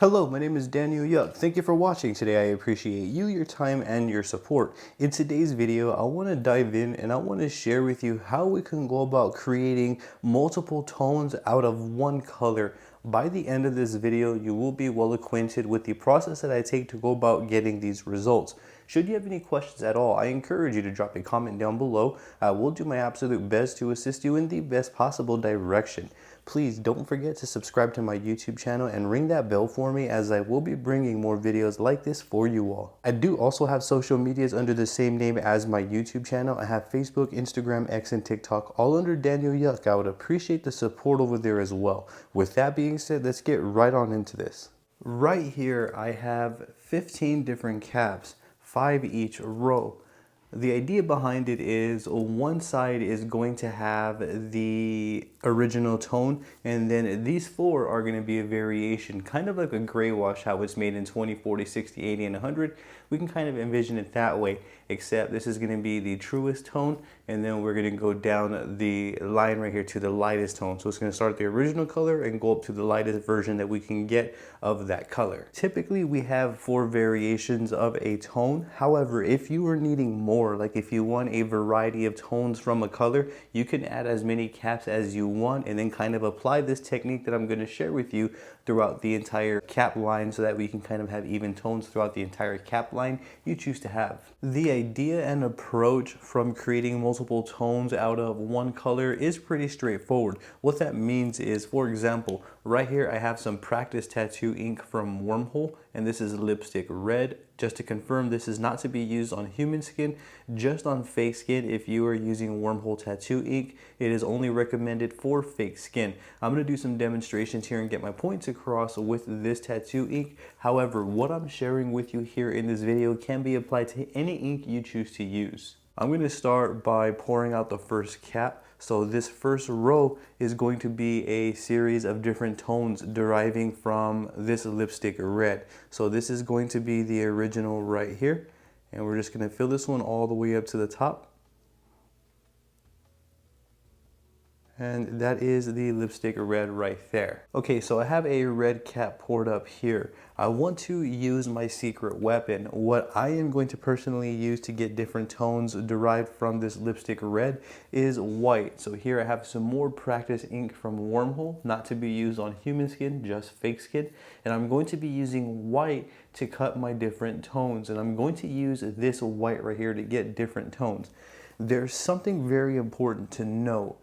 Hello, my name is Daniel Yuck. Thank you for watching today. I appreciate you, your time, and your support. In today's video, I want to dive in and I want to share with you how we can go about creating multiple tones out of one color. By the end of this video, you will be well acquainted with the process that I take to go about getting these results. Should you have any questions at all, I encourage you to drop a comment down below. I will do my absolute best to assist you in the best possible direction. Please don't forget to subscribe to my YouTube channel and ring that bell for me, as I will be bringing more videos like this for you all. I do also have social medias under the same name as my YouTube channel. I have Facebook, Instagram, X, and TikTok, all under Daniel Yuck. I would appreciate the support over there as well. With that being said, let's get right on into this. Right here, I have 15 different caps, 5 each row. The idea behind it is one side is going to have the original tone, and then these 4 are going to be a variation, kind of like a gray wash, how it's made in 20, 40, 60, 80, and 100. We can kind of envision it that way, except this is going to be the truest tone, and then we're going to go down the line right here to the lightest tone. So it's going to start at the original color and go up to the lightest version that we can get of that color. Typically, we have 4 variations of a tone. However, if you are needing more, like if you want a variety of tones from a color, you can add as many caps as you want and then kind of apply this technique that I'm going to share with you throughout the entire cap line, so that we can kind of have even tones throughout the entire cap line you choose to have. The idea and approach from creating multiple tones out of one color is pretty straightforward. What that means is, for example, right here I have some practice tattoo ink from Wormhole, and this is lipstick red. Just to confirm, this is not to be used on human skin, just on fake skin. If you are using Wormhole tattoo ink, it is only recommended for fake skin. I'm going to do some demonstrations here and get my points across with this tattoo ink. However, what I'm sharing with you here in this video can be applied to any ink you choose to use. I'm going to start by pouring out the first cap. So this first row is going to be a series of different tones deriving from this lipstick red. So this is going to be the original right here, and we're just going to fill this one all the way up to the top. And that is the lipstick red right there. Okay, so I have a red cap poured up here. I want to use my secret weapon. What I am going to personally use to get different tones derived from this lipstick red is white. So here I have some more practice ink from Wormhole, not to be used on human skin, just fake skin. And I'm going to be using white to cut my different tones. And I'm going to use this white right here to get different tones. There's something very important to note.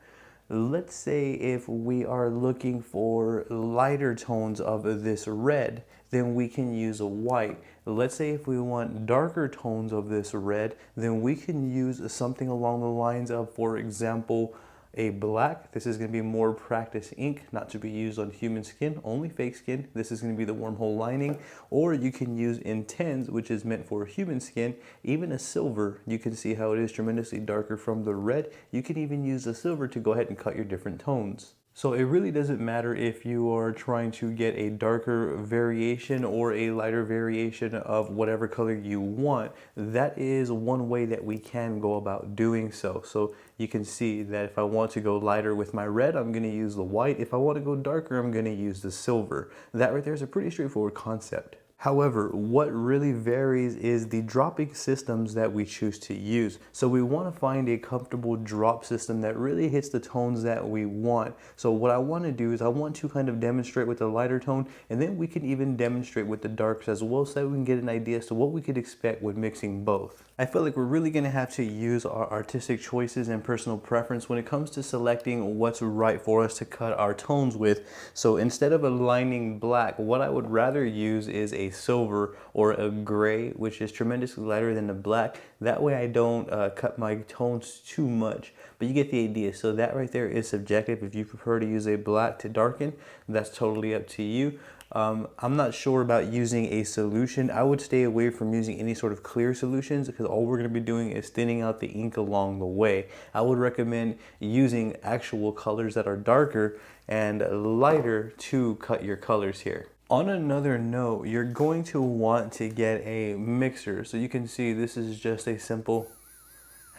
Let's say if we are looking for lighter tones of this red, then we can use a white. Let's say if we want darker tones of this red, then we can use something along the lines of, for example, a black. This is going to be more practice ink, not to be used on human skin, only fake skin. This is going to be the Wormhole lining. Or you can use Intenze, which is meant for human skin. Even a silver, you can see how it is tremendously darker from the red. You can even use a silver to go ahead and cut your different tones. So it really doesn't matter if you are trying to get a darker variation or a lighter variation of whatever color you want. That is one way that we can go about doing so. So you can see that if I want to go lighter with my red, I'm going to use the white. If I want to go darker, I'm going to use the silver. That right there is a pretty straightforward concept. However, what really varies is the dropping systems that we choose to use. So we want to find a comfortable drop system that really hits the tones that we want. So what I want to do is I want to kind of demonstrate with the lighter tone, and then we can even demonstrate with the darks as well, so that we can get an idea as to what we could expect when mixing both. I feel like we're really going to have to use our artistic choices and personal preference when it comes to selecting what's right for us to cut our tones with. So instead of aligning black, what I would rather use is a silver or a gray, which is tremendously lighter than the black. That way I don't cut my tones too much, but you get the idea. So that right there is subjective. If you prefer to use a black to darken, that's totally up to you. I'm not sure about using a solution. I would stay away from using any sort of clear solutions, because all we're going to be doing is thinning out the ink along the way. I would recommend using actual colors that are darker and lighter to cut your colors here. On another note, you're going to want to get a mixer. So you can see this is just a simple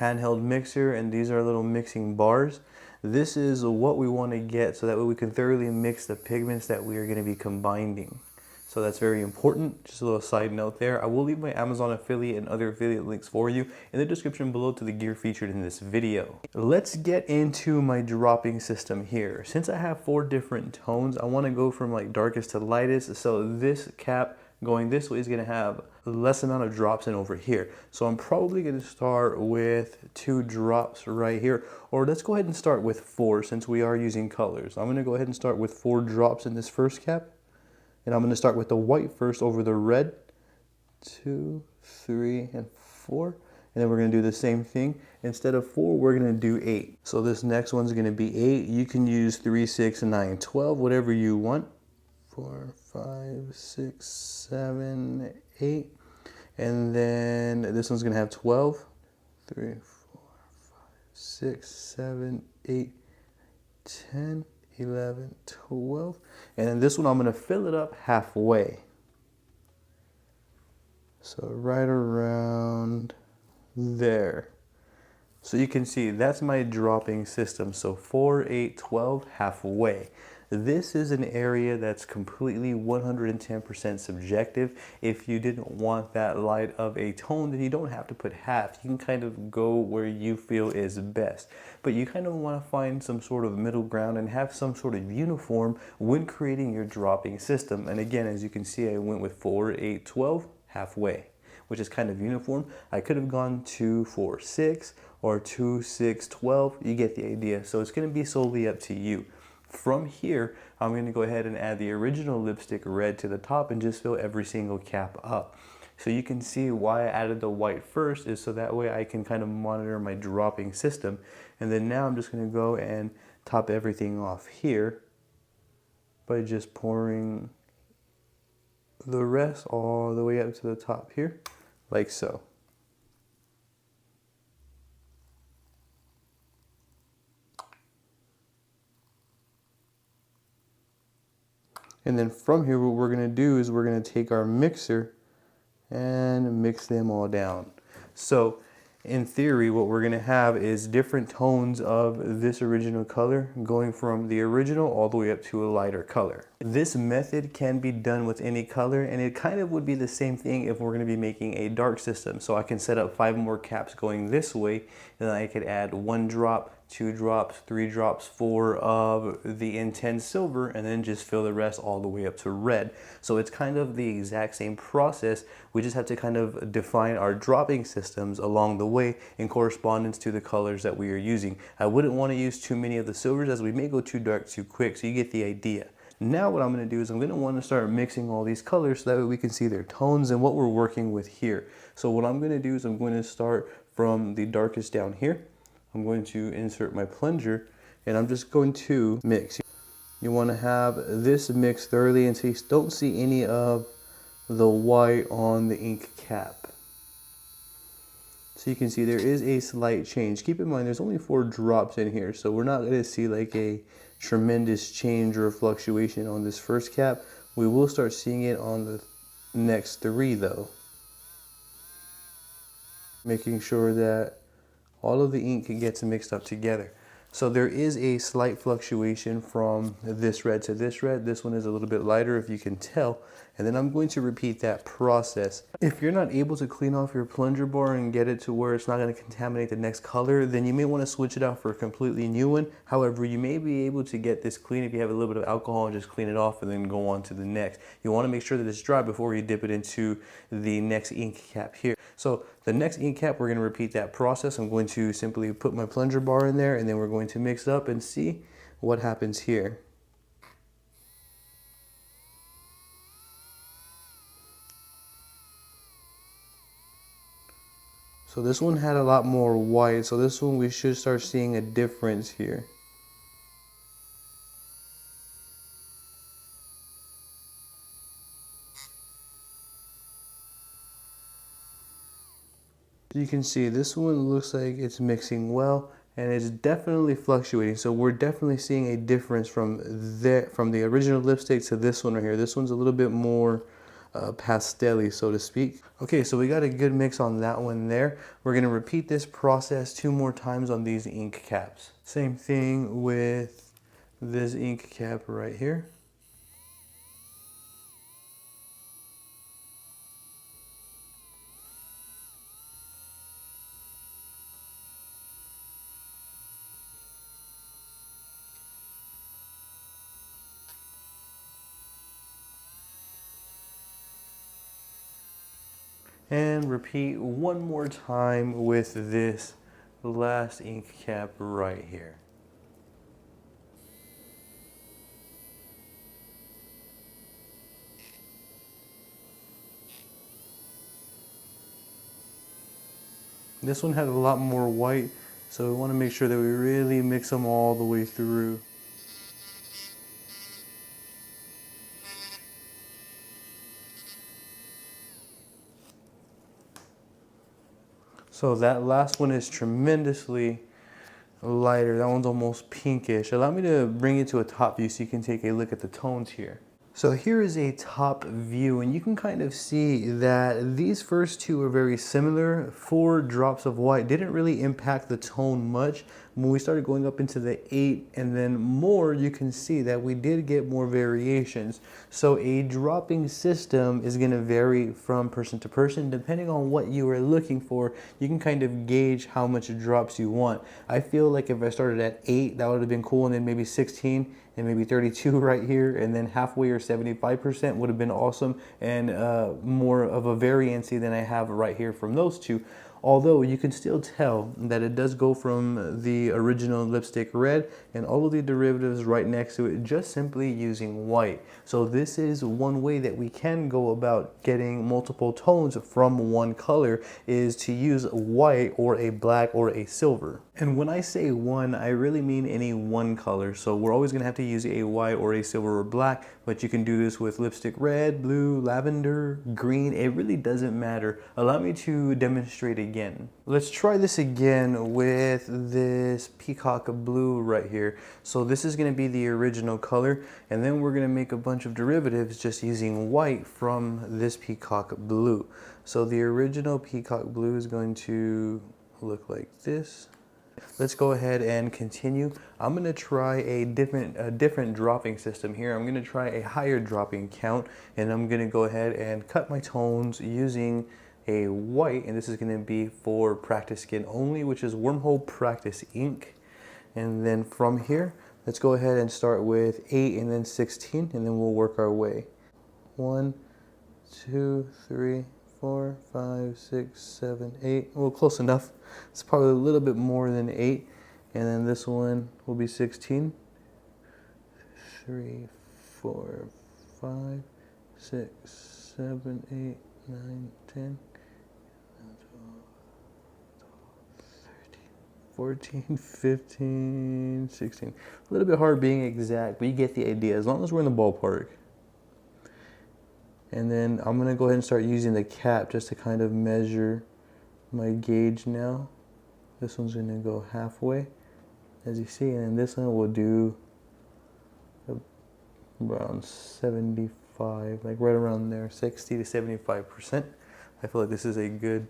handheld mixer, and these are little mixing bars. This is what we want to get so that way we can thoroughly mix the pigments that we are going to be combining. So that's very important. Just a little side note there. I will leave my Amazon affiliate and other affiliate links for you in the description below to the gear featured in this video. Let's get into my dropping system here. Since I have 4 different tones, I want to go from like darkest to lightest. So this cap going this way is going to have less amount of drops in over here. So I'm probably going to start with 2 drops right here, or let's go ahead and start with 4 since we are using colors. I'm going to go ahead and start with 4 drops in this first cap. And I'm going to start with the white first over the red. 2, 3, and 4. And then we're going to do the same thing. Instead of 4, we're going to do 8. So this next one's going to be 8. You can use 3, 6, 9, 12, whatever you want. 4, 5, 6, 7, 8. And then this one's going to have 12. 3, 4, 5, 6, 7, 8, 10. 11, 12, and then this one I'm going to fill it up halfway. So right around there. So you can see that's my dropping system. So 4, 8, 12, halfway. This is an area that's completely 110% subjective. If you didn't want that light of a tone, then you don't have to put half. You can kind of go where you feel is best. But you kind of want to find some sort of middle ground and have some sort of uniform when creating your dropping system. And again, as you can see, I went with 4, 8, 12, halfway, which is kind of uniform. I could have gone 2, 4, 6 or 2, 6, 12. You get the idea. So it's going to be solely up to you. From here, I'm going to go ahead and add the original lipstick red to the top and just fill every single cap up. So you can see why I added the white first is so that way I can kind of monitor my dropping system. And then now I'm just going to go and top everything off here by just pouring the rest all the way up to the top here, like so. And then from here, what we're going to do is we're going to take our mixer and mix them all down. So in theory, what we're going to have is different tones of this original color going from the original all the way up to a lighter color. This method can be done with any color, and it kind of would be the same thing if we're going to be making a dark system. So I can set up 5 more caps going this way, and then I could add 1 drop, 2 drops, 3 drops, 4 of the Intenze Silver, and then just fill the rest all the way up to red. So it's kind of the exact same process. We just have to kind of define our dropping systems along the way in correspondence to the colors that we are using. I wouldn't want to use too many of the silvers as we may go too dark too quick, so you get the idea. Now what I'm going to do is I'm going to want to start mixing all these colors so that way we can see their tones and what we're working with here. So what I'm going to do is I'm going to start from the darkest down here. I'm going to insert my plunger and I'm just going to mix. You want to have this mixed thoroughly until you don't see any of the white on the ink cap. So you can see there is a slight change. Keep in mind there's only 4 drops in here, so we're not going to see like a tremendous change or fluctuation on this first cap. We will start seeing it on the next 3 though. Making sure that all of the ink gets mixed up together. So there is a slight fluctuation from this red to this red. This one is a little bit lighter if you can tell. And then I'm going to repeat that process. If you're not able to clean off your plunger bar and get it to where it's not going to contaminate the next color, then you may want to switch it out for a completely new one. However, you may be able to get this clean if you have a little bit of alcohol and just clean it off and then go on to the next. You want to make sure that it's dry before you dip it into the next ink cap here. So the next ink cap, we're going to repeat that process. I'm going to simply put my plunger bar in there and then we're going to mix up and see what happens here. So this one had a lot more white, so this one we should start seeing a difference here. You can see this one looks like it's mixing well and it's definitely fluctuating. So we're definitely seeing a difference from the original lipstick to this one right here. This one's a little bit more pastel-y, so to speak. Okay, so we got a good mix on that one there. We're going to repeat this process 2 more times on these ink caps. Same thing with this ink cap right here. And repeat one more time with this last ink cap right here. This one had a lot more white, so we want to make sure that we really mix them all the way through. So that last one is tremendously lighter. That one's almost pinkish. Allow me to bring it to a top view so you can take a look at the tones here. So here is a top view, and you can kind of see that these first two are very similar. 4 drops of white didn't really impact the tone much. When we started going up into the 8 and then more, you can see that we did get more variations. So a dropping system is going to vary from person to person. Depending on what you are looking for, you can kind of gauge how much drops you want. I feel like if I started at 8, that would have been cool, and then maybe 16 and maybe 32 right here, and then halfway or 75% would have been awesome, and more of a variancy than I have right here from those two. Although you can still tell that it does go from the original lipstick red and all of the derivatives right next to it, just simply using white. So this is one way that we can go about getting multiple tones from one color, is to use white or a black or a silver. And when I say one, I really mean any one color. So we're always gonna have to use a white or a silver or black, but you can do this with lipstick red, blue, lavender, green. It really doesn't matter. Allow me to demonstrate again. Let's try this again with this peacock blue right here. So this is gonna be the original color, and then we're gonna make a bunch of derivatives just using white from this peacock blue. So the original peacock blue is going to look like this. Let's go ahead and continue. I'm gonna try a different dropping system here. I'm gonna try a higher dropping count, and I'm gonna go ahead and cut my tones using a white, and this is gonna be for practice skin only, which is Wormhole Practice ink. And then from here, let's go ahead and start with 8 and then 16, and then we'll work our way. 1, 2, 3, 4, 5, 6, 7, 8. Well, close enough. It's probably a little bit more than 8. And then this one will be 16. 3, 4, 5, 6, 7, 8, 9, 10, 14, 15, 16. A little bit hard being exact, but you get the idea, as long as we're in the ballpark. And then I'm gonna go ahead and start using the cap just to kind of measure my gauge now. This one's gonna go halfway, as you see, and then this one will do around 75, like right around there, 60 to 75%. I feel like this is a good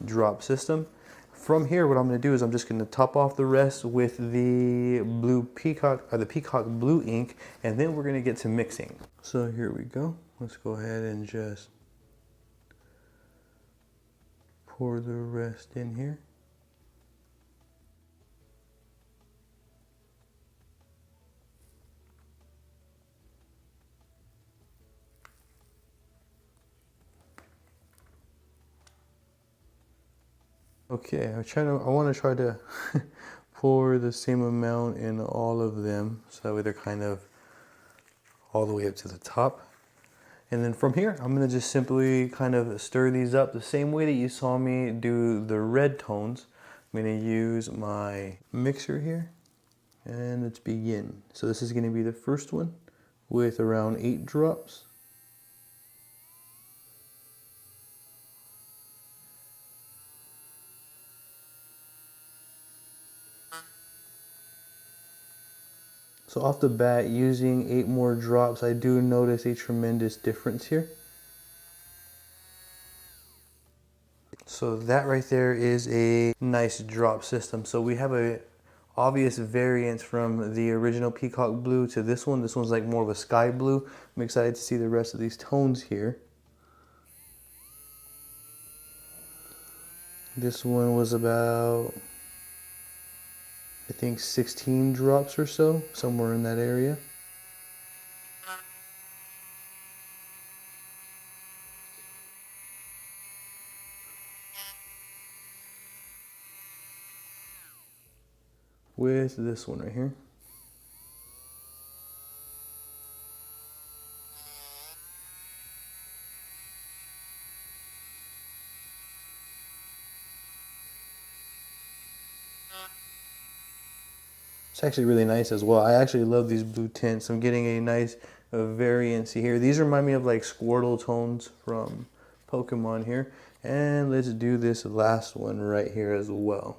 drop system. From here, what I'm gonna do is I'm just gonna top off the rest with the blue peacock, or the peacock blue ink, and then we're gonna get to mixing. So here we go. Let's go ahead and just pour the rest in here. Okay, I want to try to pour the same amount in all of them, so that way they're kind of all the way up to the top. And then from here, I'm gonna just simply kind of stir these up the same way that you saw me do the red tones. I'm gonna use my mixer here, and let's begin. So this is gonna be the first one with around 8 drops. So off the bat, using 8 more drops, I do notice a tremendous difference here. So that right there is a nice drop system. So we have a obvious variance from the original peacock blue to this one. This one's like more of a sky blue. I'm excited to see the rest of these tones here. This one was about, I think, 16 drops or so, somewhere in that area. with this one right here. It's actually really nice as well. I actually love these blue tints. I'm getting a nice variance here. These remind me of like Squirtle tones from Pokemon here. And let's do this last one right here as well.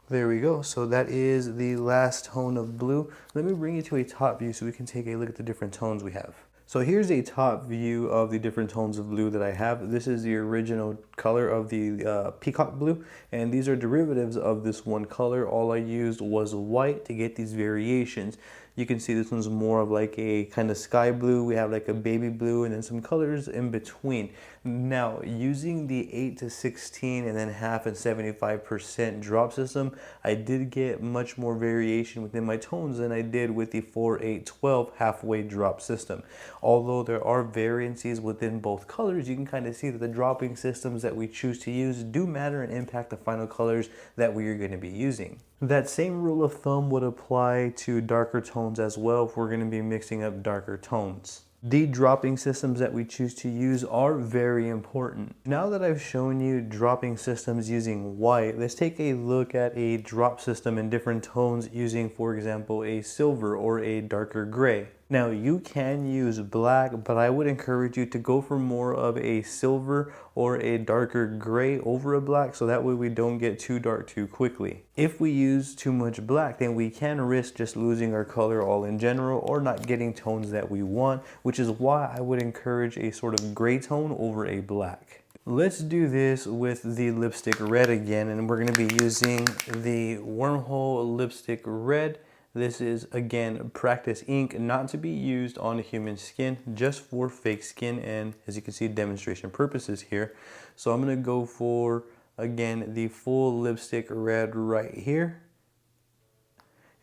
There we go. So that is the last tone of blue. Let me bring you to a top view so we can take a look at the different tones we have. So here's a top view of the different tones of blue that I have. This is the original color of the peacock blue, and these are derivatives of this one color. All I used was white to get these variations. You can see this one's more of like a kind of sky blue. We have like a baby blue and then some colors in between. Now, using the 8 to 16 and then half and 75% drop system, I did get much more variation within my tones than I did with the 4, 8, 12 halfway drop system. Although there are variances within both colors, you can kind of see that the dropping systems that we choose to use do matter and impact the final colors that we are going to be using. That same rule of thumb would apply to darker tones as well if we're going to be mixing up darker tones. The dropping systems that we choose to use are very important. Now that I've shown you dropping systems using white, let's take a look at a drop system in different tones using, for example, a silver or a darker gray. Now you can use black, but I would encourage you to go for more of a silver or a darker gray over a black, so that way we don't get too dark too quickly. If we use too much black, then we can risk just losing our color all in general or not getting tones that we want, which is why I would encourage a sort of gray tone over a black. Let's do this with the lipstick red again, and we're going to be using the Wormhole lipstick red. This is, again, practice ink, not to be used on human skin, just for fake skin and, as you can see, demonstration purposes here. So I'm going to go for, again, the full lipstick red right here.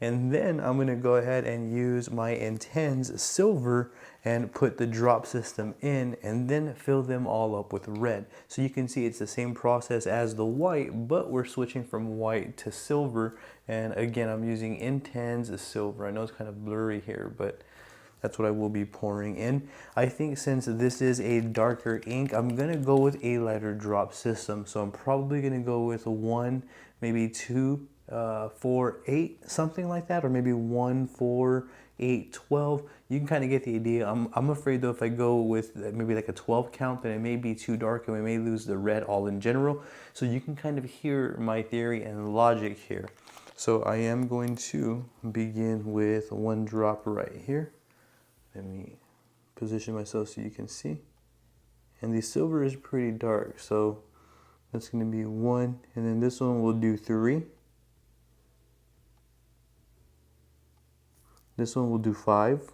And then I'm going to go ahead and use my Intenze Silver and put the drop system in and then fill them all up with red. So you can see it's the same process as the white, but we're switching from white to silver. And again, I'm using Intenze Silver. I know it's kind of blurry here, but that's what I will be pouring in. I think since this is a darker ink, I'm going to go with a lighter drop system. So I'm probably going to go with 1, maybe 2, 4, 8, something like that, or maybe 1, 4, 8, 12. You can kind of get the idea. I'm afraid though if I go with maybe like a 12 count, then it may be too dark and we may lose the red all in general. So you can kind of hear my theory and logic here. So I am going to begin with 1 drop right here. Let me position myself so you can see. And the silver is pretty dark, so that's going to be 1, and then this one will do 3. This one will do 5.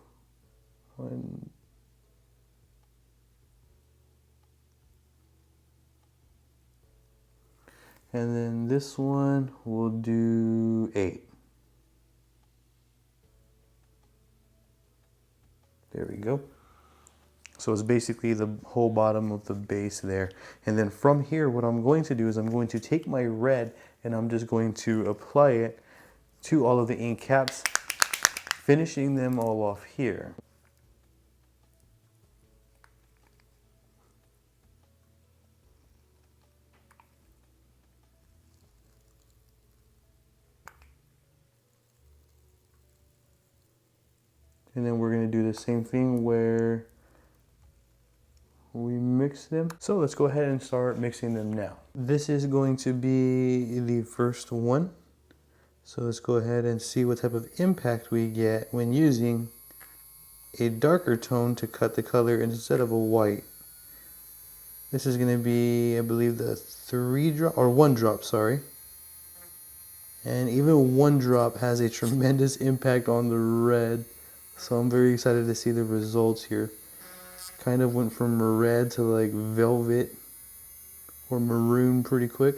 1. And then this one will do 8. There we go. So it's basically the whole bottom of the base there. And then from here, what I'm going to do is I'm going to take my red and I'm just going to apply it to all of the ink caps, finishing them all off here. And then we're going to do the same thing where we mix them. So let's go ahead and start mixing them now. This is going to be the first one. So let's go ahead and see what type of impact we get when using a darker tone to cut the color instead of a white. This is going to be, I believe, the 3 drop or 1 drop, sorry. And even one drop has a tremendous impact on the red. So I'm very excited to see the results here. Kind of went from red to like velvet or maroon pretty quick.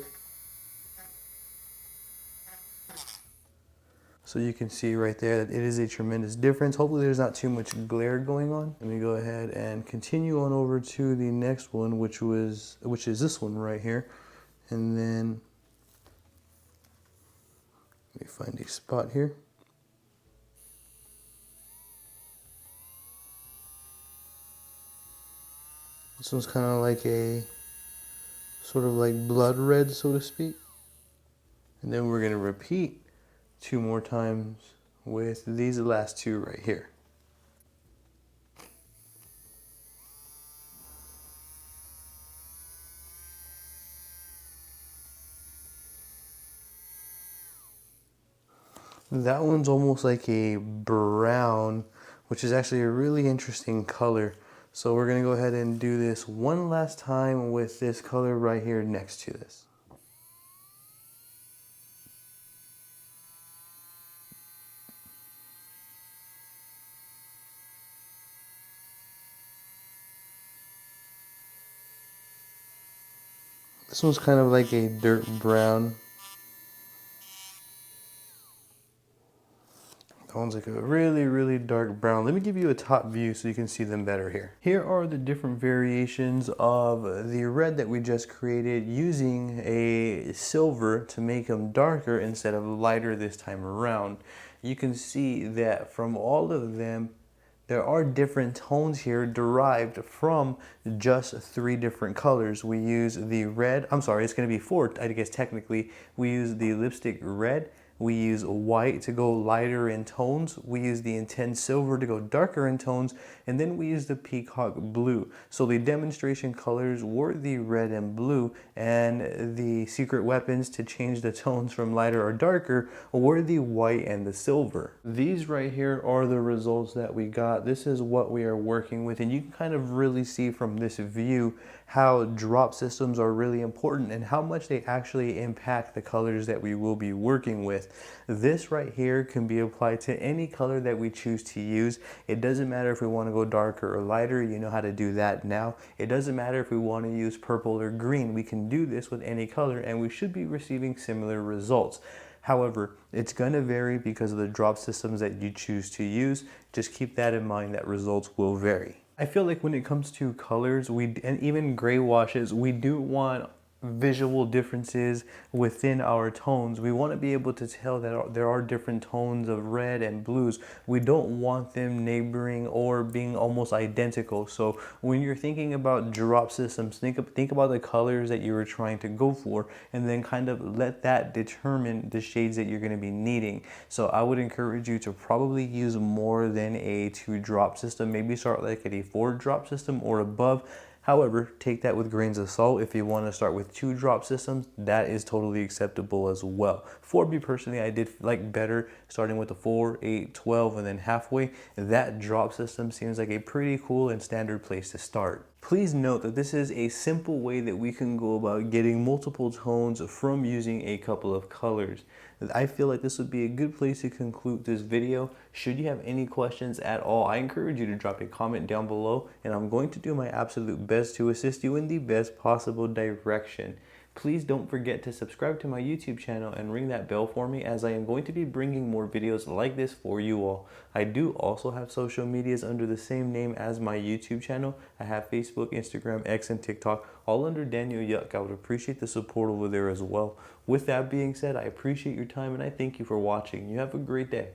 So you can see right there that it is a tremendous difference. Hopefully there's not too much glare going on. Let me go ahead and continue on over to the next one, which is this one right here. And then let me find a spot here. This one's kind of like a sort of like blood red, so to speak. And then we're going to repeat 2 more times with these last 2 right here. That one's almost like a brown, which is actually a really interesting color. So we're going to go ahead and do this one last time with this color right here next to this. This one's kind of like a dirt brown. That one's like a really, really dark brown. Let me give you a top view so you can see them better here. Here are the different variations of the red that we just created using a silver to make them darker instead of lighter this time around. You can see that from all of them, there are different tones here derived from just 3 different colors. We use the red, I'm sorry, it's gonna be 4, I guess technically. We use the lipstick red, we use white to go lighter in tones, we use the Intenze Silver to go darker in tones, and then we use the peacock blue. So the demonstration colors were the red and blue, and the secret weapons to change the tones from lighter or darker were the white and the silver. These right here are the results that we got. This is what we are working with, and you can kind of really see from this view how drop systems are really important and how much they actually impact the colors that we will be working with. This right here can be applied to any color that we choose to use. It doesn't matter if we want to go darker or lighter, you know how to do that now. It doesn't matter if we want to use purple or green, we can do this with any color and we should be receiving similar results. However, it's going to vary because of the drop systems that you choose to use. Just keep that in mind that results will vary. I feel like when it comes to colors, and even gray washes, we do want visual differences within our tones. We want to be able to tell that there are different tones of red and blues. We don't want them neighboring or being almost identical. So when you're thinking about drop systems, think about the colors that you were trying to go for, and then kind of let that determine the shades that you're going to be needing. So I would encourage you to probably use more than a 2 drop system. Maybe start like at a 4 drop system or above. However, take that with grains of salt. If you want to start with 2 drop systems, that is totally acceptable as well. For me personally, I did like better starting with the 4, 8, 12, and then halfway. That drop system seems like a pretty cool and standard place to start. Please note that this is a simple way that we can go about getting multiple tones from using a couple of colors. I feel like this would be a good place to conclude this video. Should you have any questions at all, I encourage you to drop a comment down below, and I'm going to do my absolute best to assist you in the best possible direction. Please don't forget to subscribe to my YouTube channel and ring that bell for me, as I am going to be bringing more videos like this for you all. I do also have social medias under the same name as my YouTube channel. I have Facebook, Instagram, X, and TikTok, all under Daniel Yuck. I would appreciate the support over there as well. With that being said, I appreciate your time and I thank you for watching. You have a great day.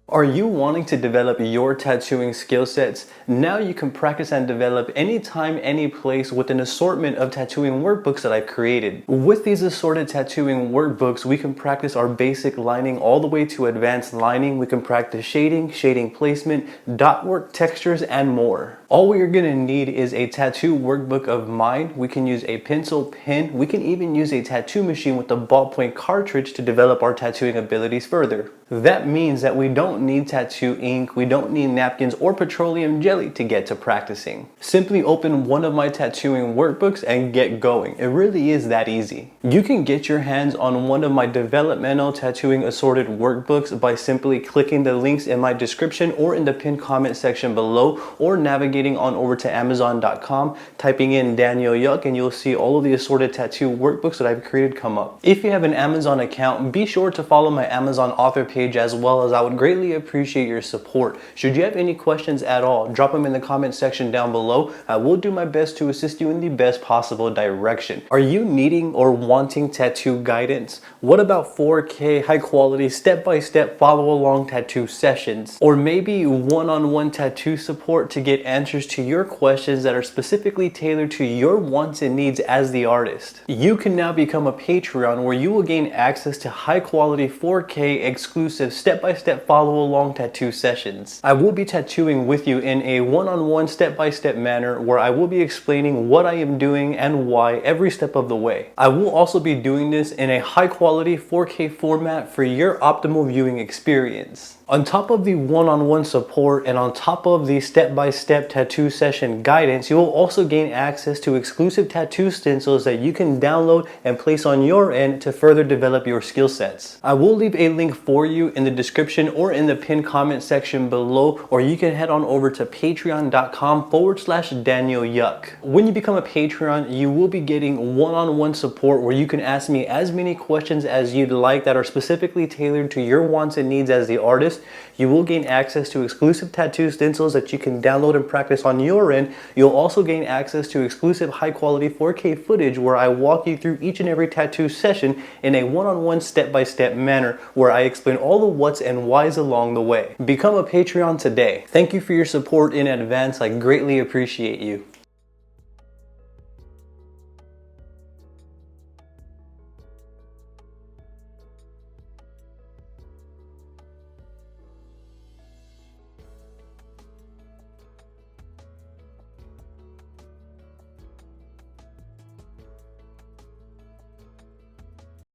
Are you wanting to develop your tattooing skill sets? Now you can practice and develop anytime, any place with an assortment of tattooing workbooks that I've created. With these assorted tattooing workbooks, we can practice our basic lining all the way to advanced lining. We can practice shading, shading placement, dot work, textures, and more. All we are gonna need is a tattoo workbook of mine. We can use a pencil, pen. We can even use a tattoo machine with a ballpoint cartridge to develop our tattooing abilities further. That means that we don't need tattoo ink, we don't need napkins or petroleum jelly to get to practicing. Simply open one of my tattooing workbooks and get going. It really is that easy. You can get your hands on one of my developmental tattooing assorted workbooks by simply clicking the links in my description or in the pinned comment section below, or navigating on over to Amazon.com, typing in Daniel Yuck, and you'll see all of the assorted tattoo workbooks that I've created come up. If you have an Amazon account, be sure to follow my Amazon author page as well, as I would greatly appreciate your support. Should you have any questions at all, drop them in the comment section down below. I will do my best to assist you in the best possible direction. Are you needing or wanting tattoo guidance? What about 4K high quality step-by-step follow along tattoo sessions? Or maybe one-on-one tattoo support to get answers to your questions that are specifically tailored to your wants and needs as the artist? You can now become a Patreon where you will gain access to high quality 4K exclusive step-by-step follow-along tattoo sessions. I will be tattooing with you in a one-on-one step-by-step manner where I will be explaining what I am doing and why every step of the way. I will also be doing this in a high-quality 4K format for your optimal viewing experience. On top of the one-on-one support and on top of the step-by-step tattoo session guidance, you will also gain access to exclusive tattoo stencils that you can download and place on your end to further develop your skill sets. I will leave a link for you in the description or in the pinned comment section below, or you can head on over to patreon.com/Daniel Yuck. When you become a Patreon, you will be getting one-on-one support where you can ask me as many questions as you'd like that are specifically tailored to your wants and needs as the artist. You will gain access to exclusive tattoo stencils that you can download and practice on your end. You'll also gain access to exclusive high quality 4K footage where I walk you through each and every tattoo session in a one-on-one step-by-step manner where I explain all the what's and why's along the way. Become a Patreon today. Thank you for your support in advance. I greatly appreciate you.